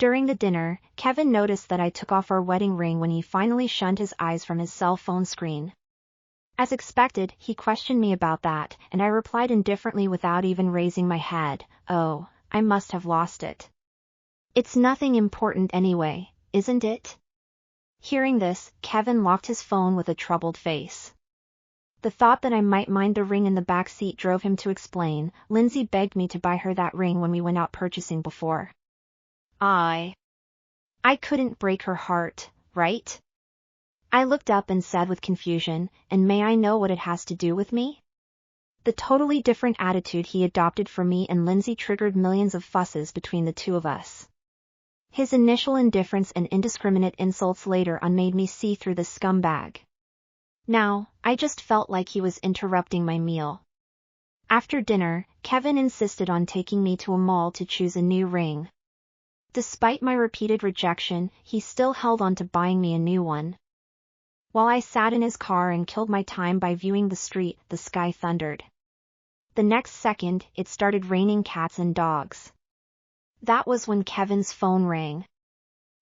During the dinner, Kevin noticed that I took off our wedding ring when he finally shunned his eyes from his cell phone screen. As expected, he questioned me about that, and I replied indifferently without even raising my head, "Oh, I must have lost it. It's nothing important anyway, isn't it?" Hearing this, Kevin locked his phone with a troubled face. The thought that I might mind the ring in the back seat drove him to explain. "Lindsay begged me to buy her that ring when we went out purchasing before. I couldn't break her heart, right?" I looked up and said with confusion, "And may I know what it has to do with me?" The totally different attitude he adopted for me and Lindsay triggered millions of fusses between the two of us. His initial indifference and indiscriminate insults later on made me see through the scumbag. Now, I just felt like he was interrupting my meal. After dinner, Kevin insisted on taking me to a mall to choose a new ring. Despite my repeated rejection, he still held on to buying me a new one. While I sat in his car and killed my time by viewing the street, the sky thundered. The next second, it started raining cats and dogs. That was when Kevin's phone rang.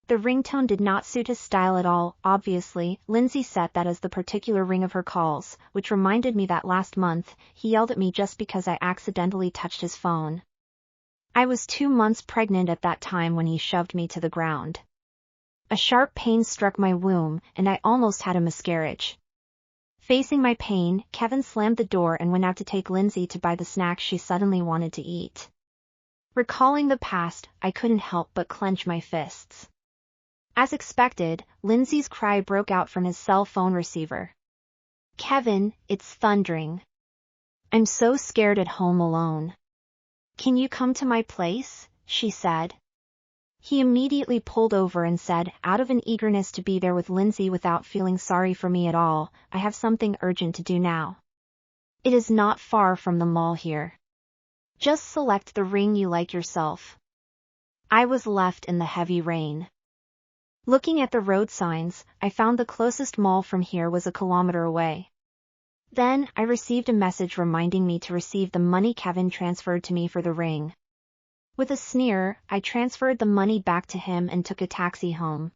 The ringtone did not suit his style at all, obviously. Lindsay set that as the particular ring of her calls, which reminded me that last month, he yelled at me just because I accidentally touched his phone. I was 2 months pregnant at that time when he shoved me to the ground. A sharp pain struck my womb, and I almost had a miscarriage. Facing my pain, Kevin slammed the door and went out to take Lindsay to buy the snack she suddenly wanted to eat. Recalling the past, I couldn't help but clench my fists. As expected, Lindsay's cry broke out from his cell phone receiver. "Kevin, it's thundering. I'm so scared at home alone. Can you come to my place?" she said. He immediately pulled over and said, out of an eagerness to be there with Lindsay without feeling sorry for me at all, "I have something urgent to do now. It is not far from the mall here. Just select the ring you like yourself." I was left in the heavy rain. Looking at the road signs, I found the closest mall from here was a kilometer away. Then, I received a message reminding me to receive the money Kevin transferred to me for the ring. With a sneer, I transferred the money back to him and took a taxi home.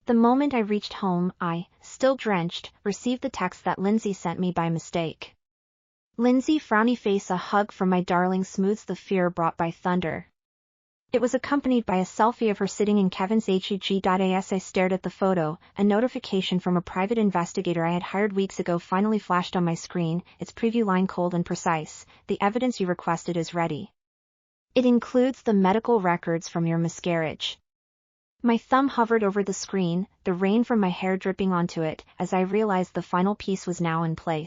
The moment I reached home, I, still drenched, received the text that Lindsay sent me by mistake. "Lindsay, frowny face, a hug from my darling smooths the fear brought by thunder." It was accompanied by a selfie of her sitting in Kevin's HUG.as. I stared at the photo. A notification from a private investigator I had hired weeks ago finally flashed on my screen, its preview line cold and precise. "The evidence you requested is ready. It includes the medical records from your miscarriage." My thumb hovered over the screen, the rain from my hair dripping onto it, as I realized the final piece was now in place.